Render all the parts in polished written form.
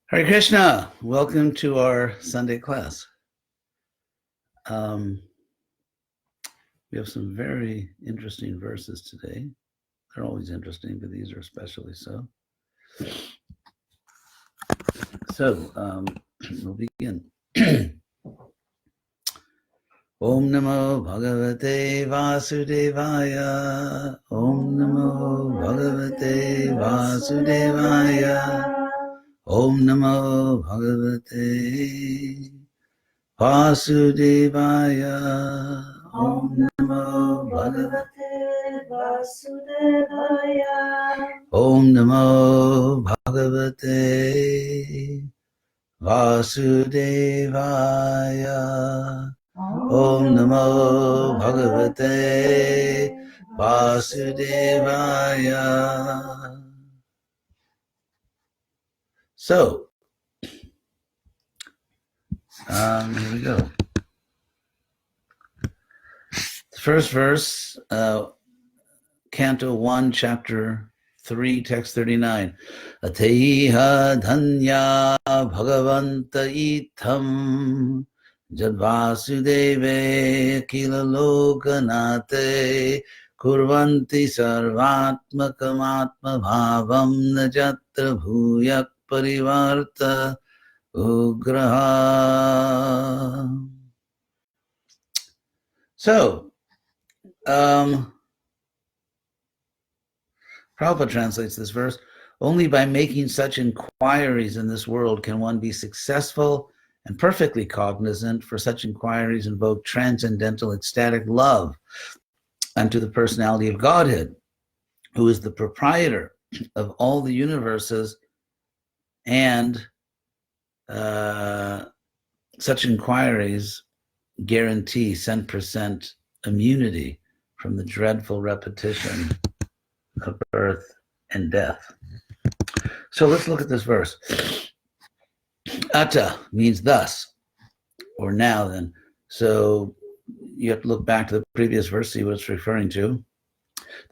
Hare Krishna, welcome to our Sunday class. We have some very interesting verses today. They're always interesting, but these are especially so. We'll begin. Om Namo Bhagavate Vasudevaya. Om Namo Bhagavate Vasudevaya. Om Namo Bhagavate Vasudevaya. Om Namo Bhagavate Vasudevaya. Om Namo Bhagavate Vasudevaya. Om Namo Bhagavate Vasudevaya. So, here we go. The first verse, Canto 1, Chapter 3, Text 39. Ateiha dhanya bhagavanta itham jadvasudeve kila lokanate kurvanti sarvatmakam bhavam najatra bhuyak parivarta ugraha. So, Prabhupada translates this verse, only by making such inquiries in this world can one be successful and perfectly cognizant, for such inquiries invoke transcendental ecstatic love unto the personality of Godhead, who is the proprietor of all the universes, and such inquiries guarantee 100% immunity from the dreadful repetition of birth and death. So let's look at this verse. Ata means thus, or now then. So you have to look back to the previous verse, see what it's referring to.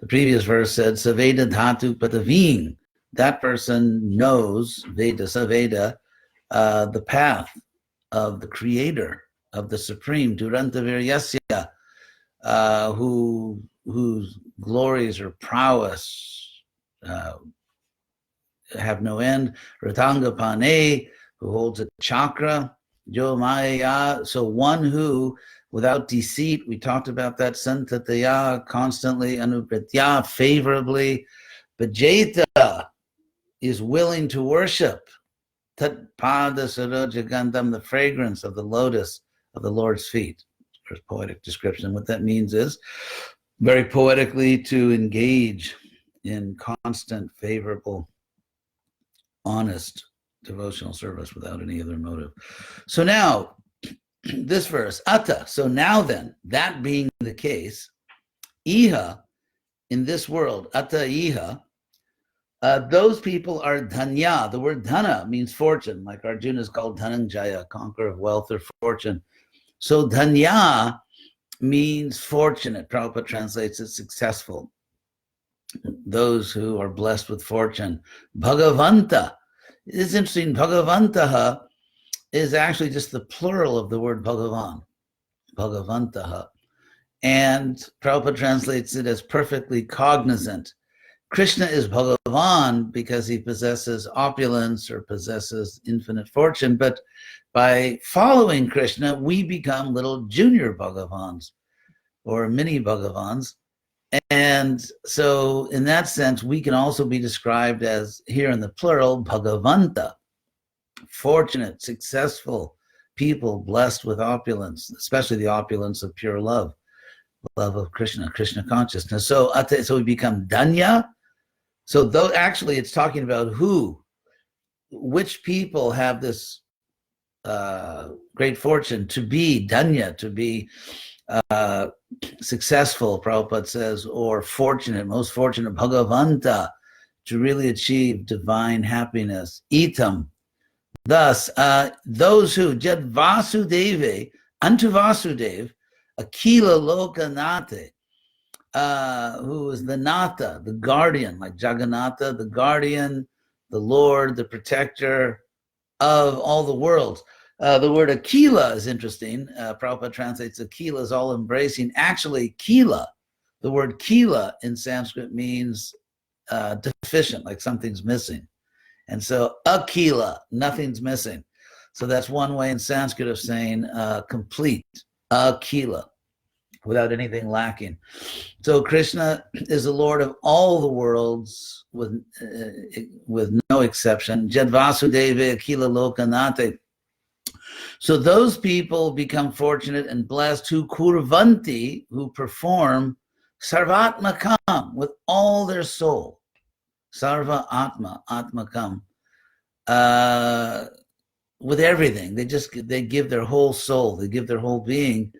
The previous verse said, Saveda dhatu pataving. That person knows, Veda, Saveda, the path of the creator, of the supreme, Duranta Viryasya, whose glories or prowess have no end. Ratanga Pane, who holds a chakra. Jo Maya, so one who, without deceit, we talked about that, Santataya, constantly, Anupratya, favorably, Bhajeta, is willing to worship. Tat Pada Sarojagandam, the fragrance of the lotus of the Lord's feet. There's poetic description. What that means is, very poetically, to engage in constant, favorable, honest devotional service without any other motive. So now, this verse, Ata, so now then, that being the case, Iha, in this world, Ata Iha, those people are dhanya. The word dhana means fortune, like Arjuna is called Dhananjaya, conqueror of wealth or fortune. So dhanya means fortunate. Prabhupada translates it successful. Those who are blessed with fortune. Bhagavanta. It's interesting, Bhagavantaha is actually just the plural of the word Bhagavan. Bhagavantaha. And Prabhupada translates it as perfectly cognizant. Krishna is Bhagavan because he possesses opulence or possesses infinite fortune, but by following Krishna, we become little junior Bhagavans or mini Bhagavans. And so in that sense, we can also be described as, here in the plural, Bhagavanta, fortunate, successful people blessed with opulence, especially the opulence of pure love of Krishna, Krishna consciousness. So we become Danya. So though actually it's talking about which people have this great fortune to be Danya, to be successful, Prabhupada says, or fortunate, most fortunate, Bhagavanta, to really achieve divine happiness. Itam. Thus, those who, Jad Vasudeve, unto Vasudev, Akila Lokanate, who is the Nata, the guardian, like Jagannatha, the guardian, the Lord, the protector of all the worlds. The word Akila is interesting. Prabhupada translates Akila as all embracing. Actually, Kila, the word Kila in Sanskrit means deficient, like something's missing. And so Akila, nothing's missing. So that's one way in Sanskrit of saying complete, Akila, without anything lacking. So Krishna is the Lord of all the worlds with no exception. Jad Vasudeva Akila Lokanate. So those people become fortunate and blessed who kurvanti, who perform sarvatmakam, with all their soul. Sarva Atma, Atmakam, with everything. They give their whole soul, they give their whole being.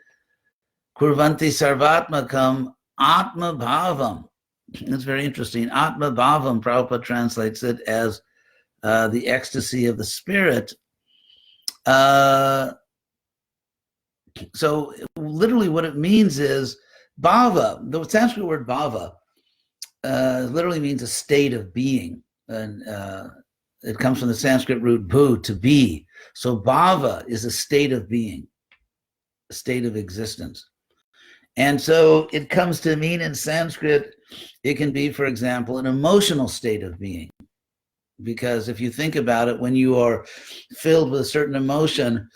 Kurvanti Sarvatmakam Atma Bhavam. That's very interesting. Atma Bhavam, Prabhupada translates it as the ecstasy of the spirit. So literally what it means is bhava, the Sanskrit word bhava, literally means a state of being. And it comes from the Sanskrit root bhu, to be. So bhava is a state of being, a state of existence. And so it comes to mean in Sanskrit, it can be, for example, an emotional state of being. Because if you think about it, when you are filled with a certain emotion,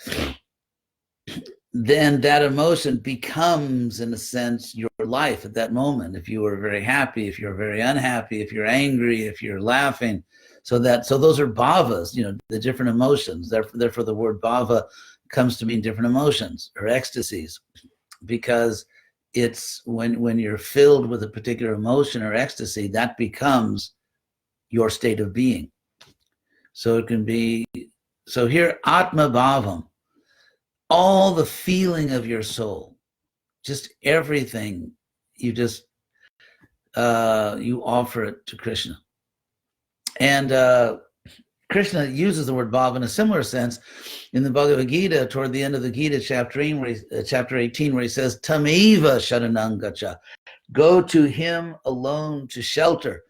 then that emotion becomes, in a sense, your life at that moment. If you are very happy, if you're very unhappy, if you're angry, if you're laughing. So those are bhavas, the different emotions. Therefore, the word bhava comes to mean different emotions or ecstasies, because it's when you're filled with a particular emotion or ecstasy, that becomes your state of being. So it can be, so here, Atma Bhavam, all the feeling of your soul, just everything, you offer it to Krishna. And Krishna uses the word bhava in a similar sense in the Bhagavad Gita, toward the end of the Gita, chapter 18, where he says, Tameva sharanam gacha, go to him alone to shelter.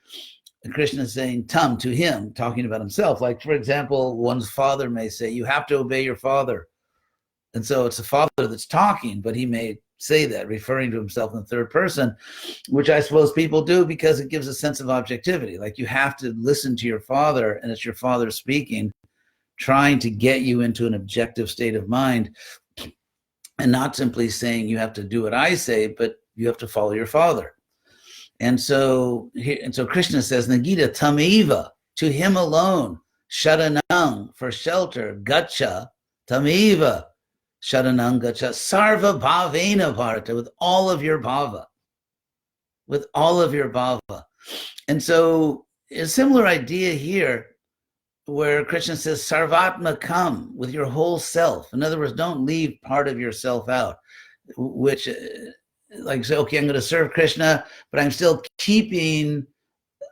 And Krishna is saying tam, to him, talking about himself. Like, for example, one's father may say, you have to obey your father. And so it's the father that's talking, but he may say that, referring to himself in the third person, which I suppose people do because it gives a sense of objectivity. Like, you have to listen to your father, and it's your father speaking, trying to get you into an objective state of mind, and not simply saying you have to do what I say, but you have to follow your father. And so Krishna says in the Gita, Tameva, to him alone, sharanam, for shelter, gacha, Tameva, sharanam gacha, sarva bhavena bharata, with all of your bhava. With all of your bhava. And so a similar idea here, where Krishna says, sarvatmakam, with your whole self. In other words, don't leave part of yourself out, which, like, say, okay, I'm going to serve Krishna, but I'm still keeping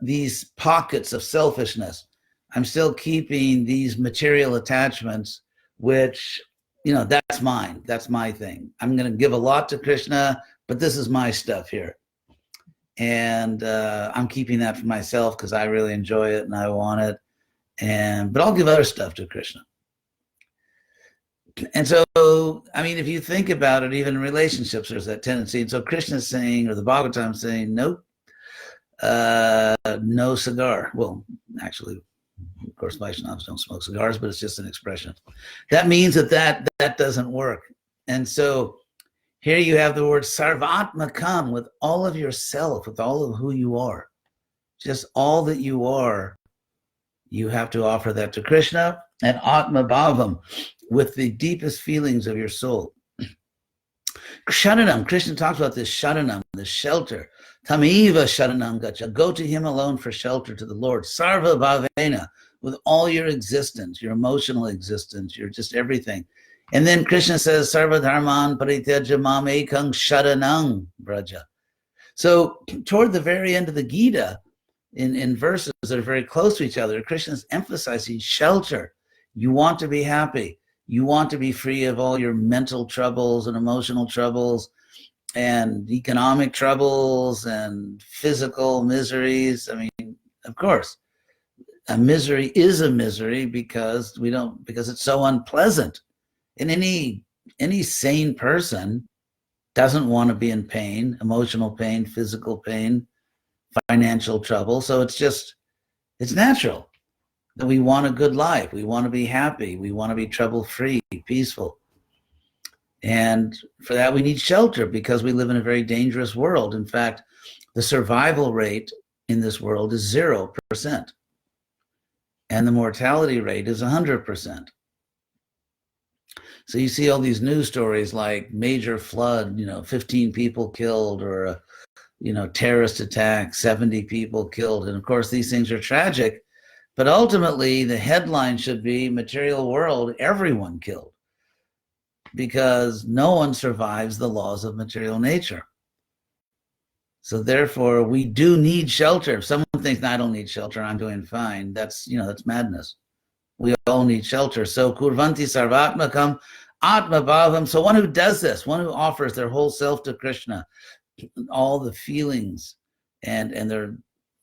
these pockets of selfishness. I'm still keeping these material attachments, which, that's mine. That's my thing. I'm going to give a lot to Krishna, but this is my stuff here. And I'm keeping that for myself because I really enjoy it and I want it. But I'll give other stuff to Krishna. And so, I mean, if you think about it, even in relationships, there's that tendency. And so Krishna's saying, or the Bhagavatam is saying, nope, no cigar. Well, actually, of course, Vaishnavas don't smoke cigars, but it's just an expression. That means that doesn't work. And so here you have the word sarvatmakam, with all of yourself, with all of who you are. Just all that you are, you have to offer that to Krishna. And atma bhavam, with the deepest feelings of your soul. Sharanam, Krishna talks about this sharanam, the shelter. Tameva sharanam gacha, go to him alone for shelter, to the Lord. Sarva bhavena, with all your existence, your emotional existence, your just everything. And then Krishna says, Sarva dharman parityaja mam ekang sharanam braja. So toward the very end of the Gita, in verses that are very close to each other, Krishna's emphasizing shelter. You want to be happy. You want to be free of all your mental troubles and emotional troubles and economic troubles and physical miseries. I mean, of course, a misery is a misery because because it's so unpleasant. And any sane person doesn't want to be in pain, emotional pain, physical pain, financial trouble. So it's natural that we want a good life. We want to be happy. We want to be trouble-free, peaceful. And for that, we need shelter because we live in a very dangerous world. In fact, the survival rate in this world is 0%. And the mortality rate is 100%. So you see all these news stories like major flood, 15 people killed, or terrorist attack, 70 people killed. And of course, these things are tragic. But ultimately, the headline should be material world, everyone killed, because no one survives the laws of material nature. So therefore, we do need shelter. If someone thinks, no, I don't need shelter, I'm doing fine, that's madness. We all need shelter. So kurvanti sarvatmakam atmabhavam. So one who does this, one who offers their whole self to Krishna, all the feelings and their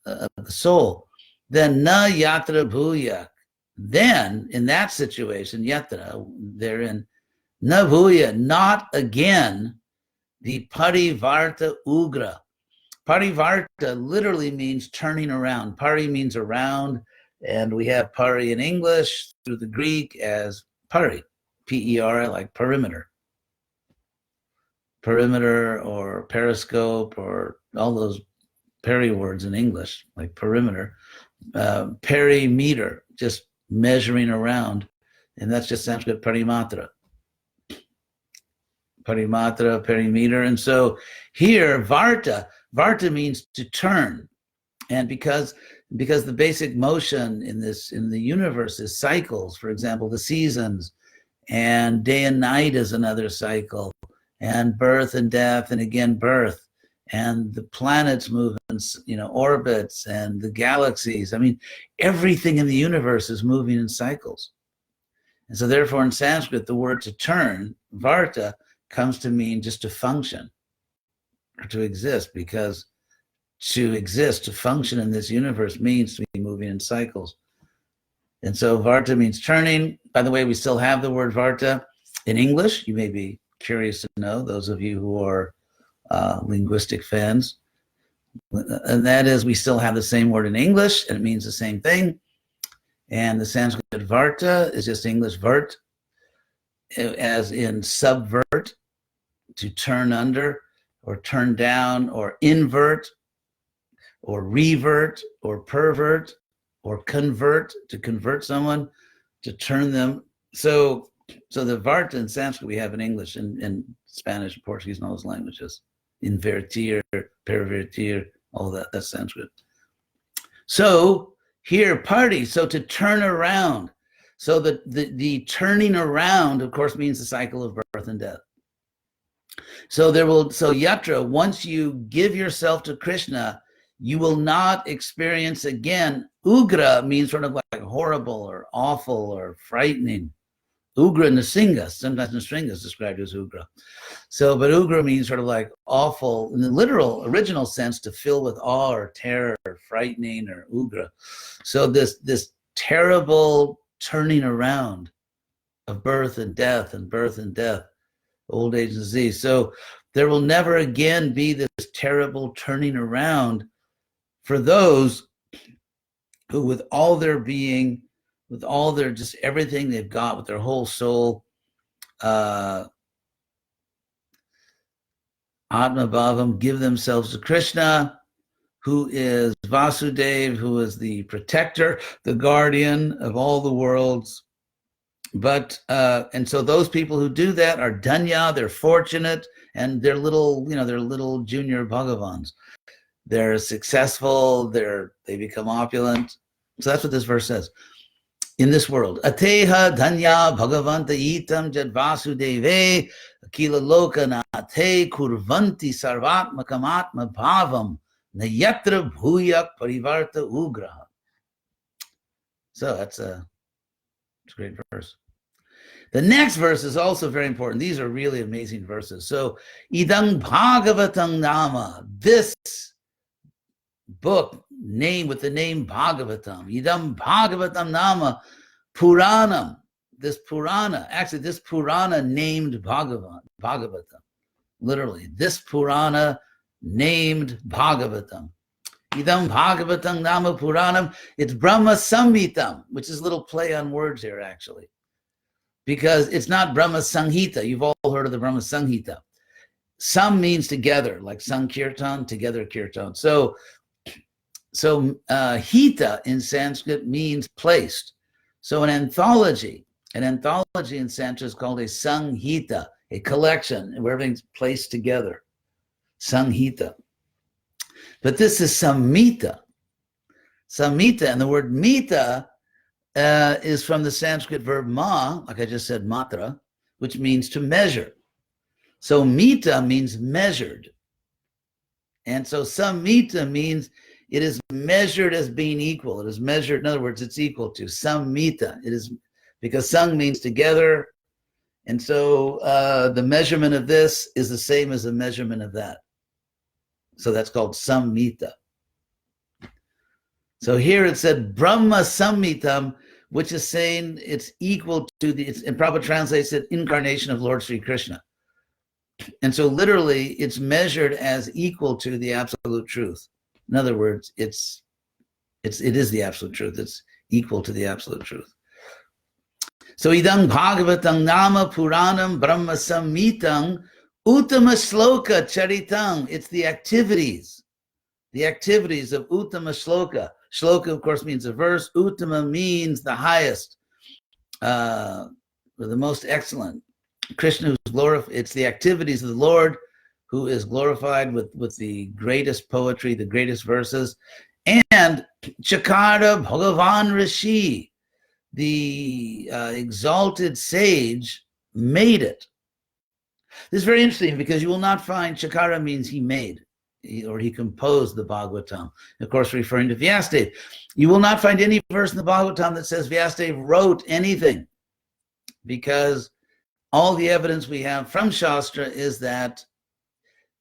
the soul, then na yatra bhuya. Then in that situation, yatra, therein, na bhuya, not again, the parivarta ugra. Parivarta literally means turning around. Pari means around, and we have pari in English through the Greek as pari, P-E-R-I, like perimeter. Perimeter or periscope or all those peri words in English, like perimeter. Perimeter, just measuring around, and that's just Sanskrit parimatra. Parimatra, perimeter. And so here, varta means to turn. And because the basic motion in the universe is cycles, for example, the seasons, and day and night is another cycle, and birth and death, and again birth, and the planets movements, orbits, and the galaxies. I mean, everything in the universe is moving in cycles. And so therefore in Sanskrit, the word to turn, varta, comes to mean just to function or to exist, because to exist, to function in this universe means to be moving in cycles. And so varta means turning. By the way, we still have the word varta in English. You may be curious to know, those of you who are linguistic fans. And that is, we still have the same word in English, and it means the same thing. And the Sanskrit varta is just English vert, as in subvert, to turn under, or turn down, or invert, or revert, or pervert, or convert, to convert someone, to turn them. So the varta in Sanskrit we have in English, in Spanish, Portuguese, and all those languages. Invertir, pervertir, all that's Sanskrit. So here, party, so to turn around. So the turning around, of course, means the cycle of birth and death. So yatra, once you give yourself to Krishna, you will not experience again. Ugra means sort of like horrible or awful or frightening. Ugra Nrsinga, sometimes Nrsinga is described as Ugra. So, but Ugra means sort of like awful in the literal, original sense, to fill with awe or terror or frightening or Ugra. So this terrible turning around of birth and death, old age and disease. So there will never again be this terrible turning around for those who, with all their being, with all their, just everything they've got, with their whole soul, Atma Bhavam, give themselves to Krishna, who is Vasudev, who is the protector, the guardian of all the worlds. But and so those people who do that are dhanya, they're fortunate, and they're little, they're little junior Bhagavans. They're successful, they become opulent. So that's what this verse says. In this world, Ateha dhanya bhagavanta itam jad vasudeve akila lokana ate kurvanti sarvatmakam atma bhavam nayatra bhuyak parivarta ugraha. So it's a great verse. The next verse is also very important. These are really amazing verses. So idang bhagavatam nama, this book name with the name Bhagavatam. Idam Bhagavatam nama Puranam. This Purana, actually this Purana named Bhagavatam. Literally, this Purana named Bhagavatam. Idam Bhagavatam nama Puranam. It's Brahma Samhitam, which is a little play on words here, actually. Because it's not Brahma Sanghita. You've all heard of the Brahma Sanghita. Sam means together, like Sankirtan, together Kirtan. So Hita in Sanskrit means placed. So an anthology in Sanskrit is called a Sanghita, a collection where everything's placed together. Sanghita. But this is Samhita. Samhita, and the word mita is from the Sanskrit verb ma, like I just said, matra, which means to measure. So mita means measured. And so samhita means it is measured as being equal. It is measured, in other words, it's equal to samhita. It is, because sang means together. And so the measurement of this is the same as the measurement of that. So that's called samhita. So here it said Brahma Samhitam, which is saying it's equal to and Prabhupada translates it, incarnation of Lord Sri Krishna. And so literally it's measured as equal to the absolute truth. In other words, it is the absolute truth. It's equal to the absolute truth. So idang Bhagavatam nama Puranam Brahma Samhitam Uttama Shloka Charitang. It's the activities of Uttama Shloka. Shloka, of course, means a verse. Uttama means the highest, or the most excellent. Krishna who's glorified. It's the activities of the Lord who is glorified with the greatest poetry, the greatest verses. And Chakara Bhagavan Rishi, the exalted sage, made it. This is very interesting because you will not find Chakara means he made, or he composed the Bhagavatam. Of course, referring to Vyasadeva. You will not find any verse in the Bhagavatam that says Vyasadeva wrote anything, because all the evidence we have from Shastra is that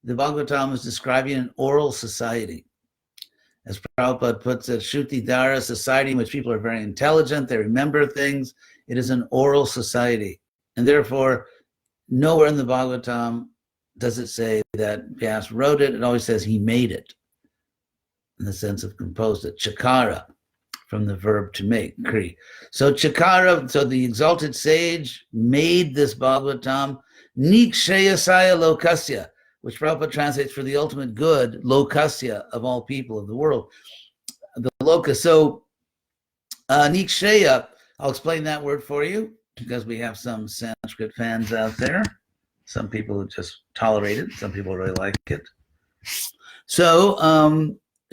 the Bhagavatam is describing an oral society. As Prabhupada puts it, Shruti Dara, society in which people are very intelligent, they remember things. It is an oral society. And therefore, nowhere in the Bhagavatam does it say that Vyas wrote it. It always says he made it, in the sense of composed it. Chakara, from the verb to make, kri. So Chakara, so the exalted sage made this Bhagavatam, Nikshayasaya Lokasya, which Prabhupada translates for the ultimate good, Lokasya, of all people of the world. The Loka. So Nikshaya, I'll explain that word for you, because we have some Sanskrit fans out there. Some people who just tolerate it. Some people really like it. So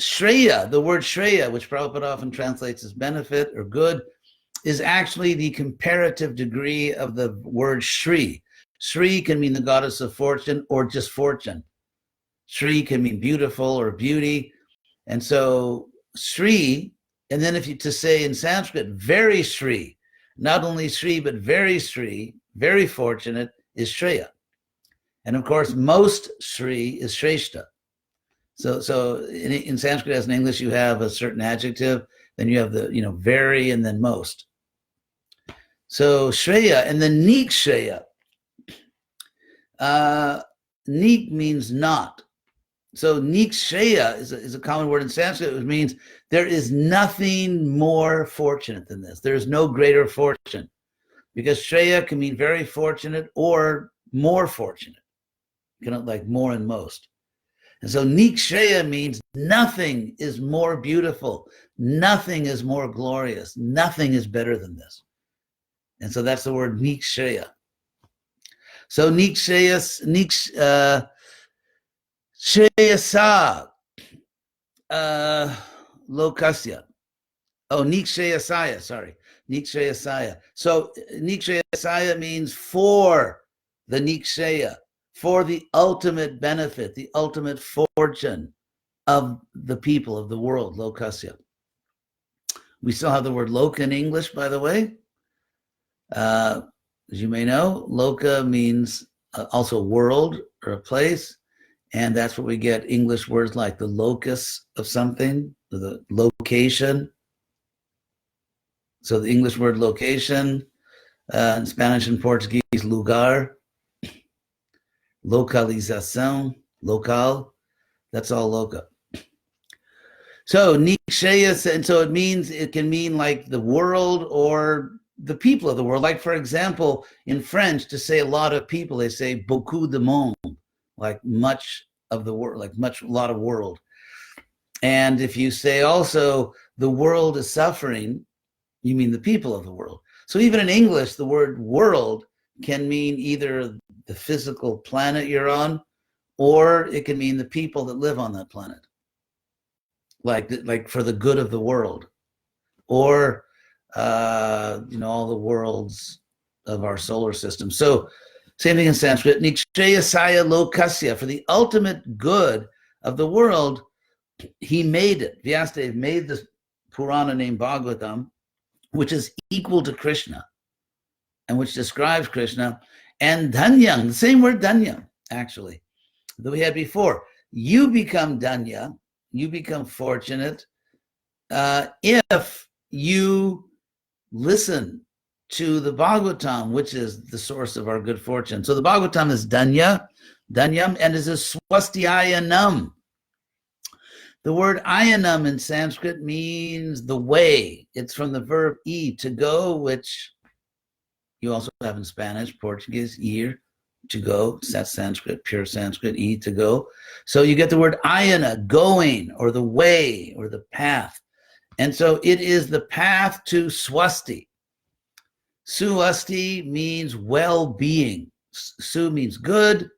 Shreya, the word Shreya, which Prabhupada often translates as benefit or good, is actually the comparative degree of the word Shri. Shri can mean the goddess of fortune or just fortune. Shri can mean beautiful or beauty. And so Shri, and then if you to say in Sanskrit, very Shri, not only Shri, but very Shri, very fortunate, is Shreya. And of course, most Shri is Shrestha. So in Sanskrit, as in English, you have a certain adjective, then you have the, very, and then most. So Shreya, and then Neek Shreya. Neek means not. So Neek Shreya is a common word in Sanskrit, which means there is nothing more fortunate than this. There is no greater fortune. Because Shreya can mean very fortunate or more fortunate. Like more and most. And so Neek Shreya means nothing is more beautiful. Nothing is more glorious. Nothing is better than this. And so that's the word Neek Shreya. So Neek Shreya, Shreyasa, Lokasya. Oh, Neek Shreyasaya, sorry. Neek Shreyasaya. So Neek Shreyasaya means for the Neek Shreya, for the ultimate benefit, the ultimate fortune of the people of the world, Lokasya. We still have the word Loka in English, by the way. As you may know, Loka means also world or a place. And that's where we get English words like the locus of something, the location. So the English word location, in Spanish and Portuguese, lugar, localização, local, that's all loca. So Nikshaya, and so it can mean like the world or the people of the world. Like, for example, in French, to say a lot of people, they say beaucoup de monde, like much of the world, like a lot of world. And if you say also the world is suffering, you mean the people of the world. So even in English, the word world can mean either the physical planet you're on, or it can mean the people that live on that planet, like for the good of the world, or all the worlds of our solar system. So same thing in Sanskrit, Nikshaya Saya Lokasya, for the ultimate good of the world, he made it. Vyasadeva made this Purana named Bhagavatam, which is equal to Krishna and which describes Krishna. And Dhanyam, the same word Dhanyam, actually, that we had before. You become Dhanya, you become fortunate if you listen to the Bhagavatam, which is the source of our good fortune. So the Bhagavatam is Dhanyam, and is a Swastiayanam. The word ayanam in Sanskrit means the way. It's from the verb e, to go, which you also have in Spanish, Portuguese, ir, to go. That's Sanskrit, pure Sanskrit, e, to go. So you get the word ayana, going, or the way, or the path. And so it is the path to swasti. Swasti means well-being. Su means good.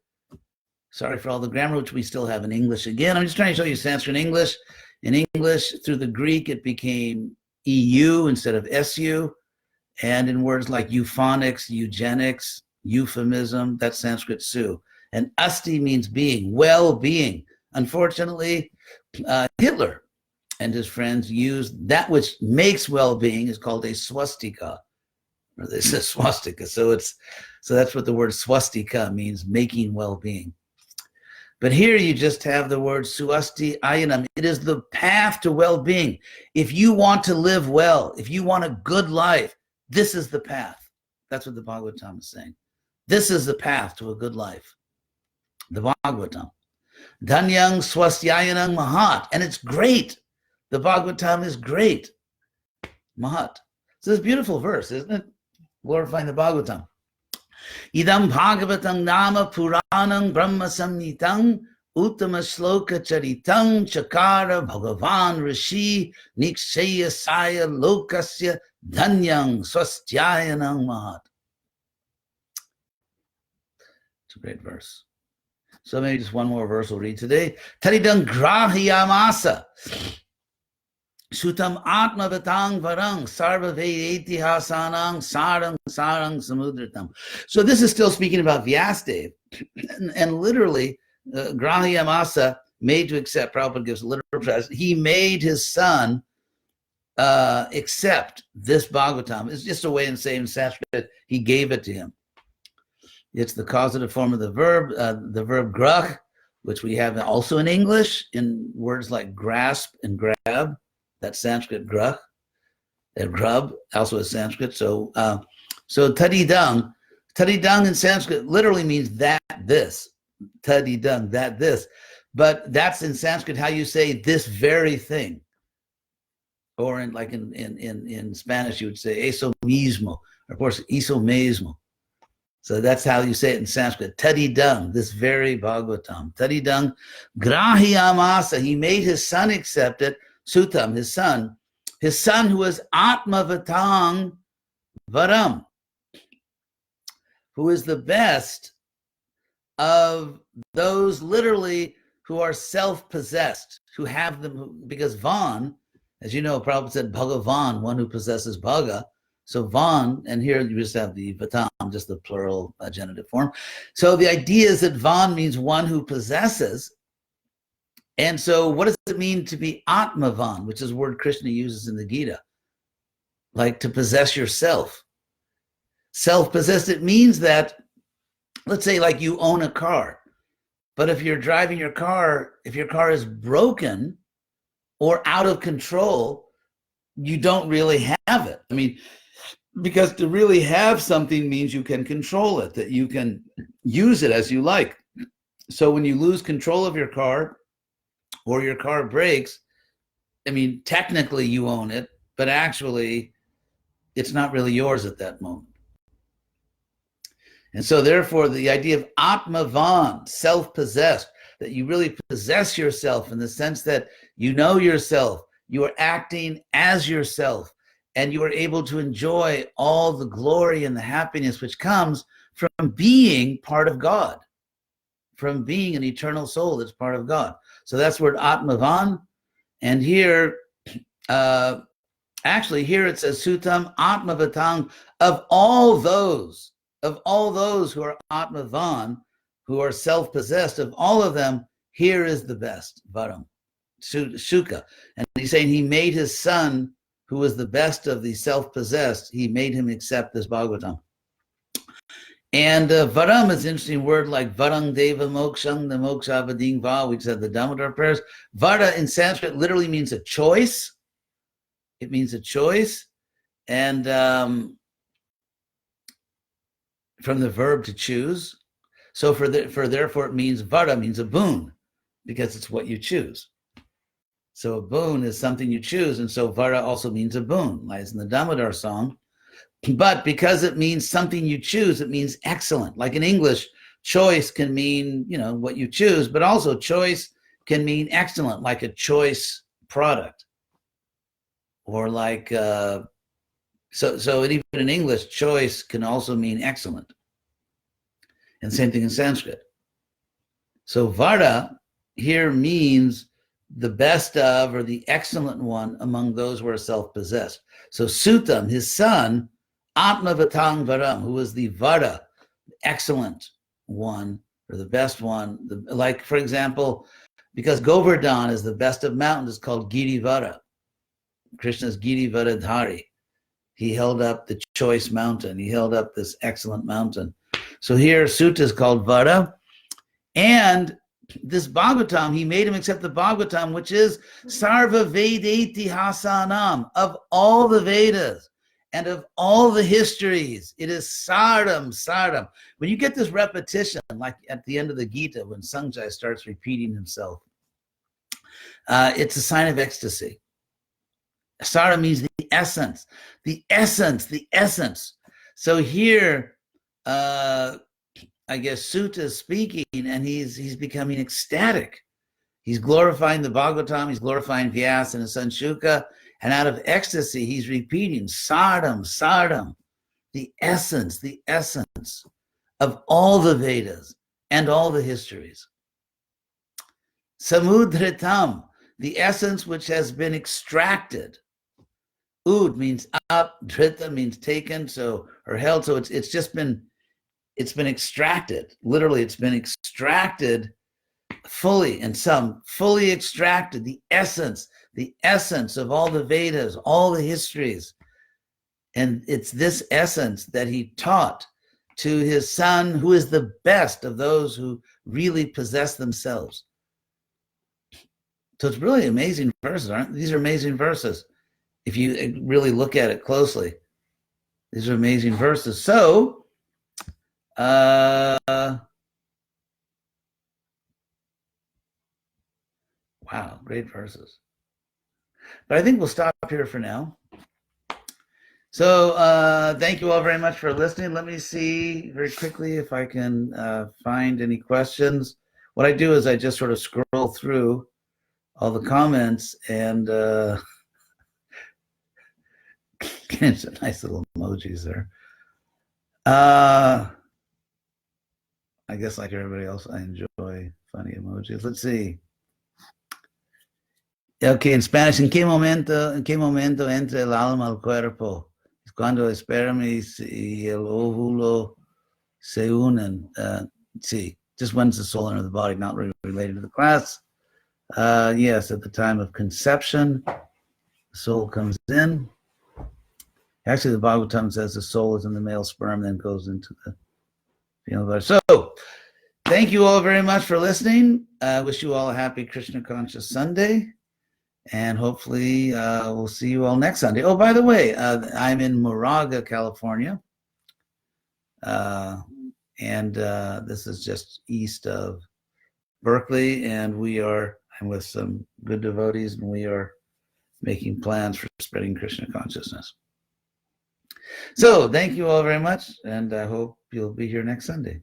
Sorry for all the grammar, which we still have in English again. I'm just trying to show you Sanskrit and English. In English, through the Greek, it became EU instead of SU. And in words like euphonics, eugenics, euphemism, that's Sanskrit su. And asti means being, well-being. Unfortunately, Hitler and his friends used that which makes well-being is called a swastika, or this is swastika. So that's what the word swastika means, making well-being. But here you just have the word suasti ayanam. It is the path to well-being. If you want to live well, if you want a good life, this is the path. That's what the Bhagavatam is saying. This is the path to a good life. The Bhagavatam. Dhanyang swastyayanam mahat. And it's great. The Bhagavatam is great. Mahat. So it's a beautiful verse, isn't it? Glorifying the Bhagavatam. Idam Bhagavatam nama Puranam Brahma Samhitang Uttama Shloka Charitang Chakara Bhagavan Rishi Nikshaya Saya Lokasya Dhanyang Swastyayanam Mahat. It's a great verse. So maybe just one more verse we'll read today. Taridang Grahiyamasa Sutam Atma Vatang Varang Sarva Vedeti Hasanang Sarang Samudratam. So this is still speaking about Vyasadeva, and literally Grahiyamasa, made to accept. Prabhupada gives a literal translation. He made his son accept this Bhagavatam. It's just a way of saying in Sanskrit, he gave it to him. It's the causative form of the verb grah, which we have also in English in words like grasp and grab. That's Sanskrit grah, and grub also is Sanskrit. So tadidang in Sanskrit literally means this. Tadidang, this. But that's in Sanskrit how you say this very thing. Or in Spanish you would say eso mismo, or of course eso mismo. So that's how you say it in Sanskrit. Tadidang, this very Bhagavatam. Tadidang grahiyamasa, he made his son accept it. Sutam, his son who is Atma Vatang Varam, who is the best of those literally who are self-possessed, who have them, because Van, as you know, Prabhupada said Bhagavan, one who possesses Bhaga. So Van, and here you just have the Vatam, just the plural genitive form. So the idea is that Van means one who possesses. And so what does it mean to be Atmavan, which is a word Krishna uses in the Gita? Like to possess yourself. Self-possessed, it means that, let's say like you own a car. But if you're driving your car, if your car is broken or out of control, you don't really have it. I mean, because to really have something means you can control it, that you can use it as you like. So when you lose control of your car or your car breaks, I mean, technically you own it, but actually it's not really yours at that moment. And so therefore the idea of Atmavan, self-possessed, that you really possess yourself in the sense that you know yourself, you are acting as yourself, and you are able to enjoy all the glory and the happiness which comes from being part of God, from being an eternal soul that's part of God. So that's word Atmavan. And here, actually here it says Sutam Atmavatang, of all those who are Atmavan, who are self-possessed, of all of them, here is the best, Varam, Shuka. And he's saying he made his son, who was the best of the self-possessed, he made him accept this Bhagavatam. And Varam is an interesting word, like Varang Deva Mokshang, the Moksha Vading Va, we said the Damodar prayers. Vara in Sanskrit literally means a choice. It means a choice. And from the verb to choose. So therefore it means Vara means a boon, because it's what you choose. So a boon is something you choose, and so Vara also means a boon, lies in the Damodar song. But because it means something you choose, it means excellent. Like in English, choice can mean, you know, what you choose, but also choice can mean excellent, like a choice product. Or like, so even in English, choice can also mean excellent. And same thing in Sanskrit. So Vara here means the best of, or the excellent one among those who are self-possessed. So Sutam, his son, Atmavatang Varam, who was the Vara, excellent one, or the best one. Like, for example, because Govardhan is the best of mountains, it's called Girivara. Krishna's Girivaradhari. He held up the choice mountain. He held up this excellent mountain. So here, Sutta is called Vara. And this Bhagavatam, he made him accept the Bhagavatam, which is Sarva Vedeti Hasanam, of all the Vedas and of all the histories. It is Saram. When you get this repetition, like at the end of the Gita, when Sanjay starts repeating himself, it's a sign of ecstasy. Sara means the essence, the essence, the essence. So here, I guess Sutta is speaking, and he's becoming ecstatic. He's glorifying the Bhagavatam, he's glorifying Vyasa and his son Shuka, and out of ecstasy, he's repeating Sardam, the essence of all the Vedas and all the histories. Samudritam, the essence which has been extracted. Ud means up, drita means taken, so, or held, so it's been extracted. Literally, it's been extracted fully, and some fully extracted, the essence of all the Vedas, all the histories. And it's this essence that he taught to his son, who is the best of those who really possess themselves. So it's really amazing verses, aren't these? Are amazing verses. If you really look at it closely, these are amazing verses. So, wow, great verses. But I think we'll stop here for now. So thank you all very much for listening. Let me see very quickly if I can find any questions. What I do is I just sort of scroll through all the comments, and it's nice little emojis there. I guess like everybody else, I enjoy funny emojis. Let's see. Okay, in Spanish, ¿en qué momento entra el alma al cuerpo? Es cuando el espermis y el óvulo se unen. Sí, just when's the soul enter the body, not really related to the class. Yes, at the time of conception, the soul comes in. Actually, the Bhagavatam says the soul is in the male sperm, then goes into the female body. So, thank you all very much for listening. I wish you all a happy Krishna Conscious Sunday. And hopefully we'll see you all next Sunday. Oh, by the way, I'm in Moraga, California. And this is just east of Berkeley. And I'm with some good devotees, and we are making plans for spreading Krishna consciousness. So thank you all very much. And I hope you'll be here next Sunday.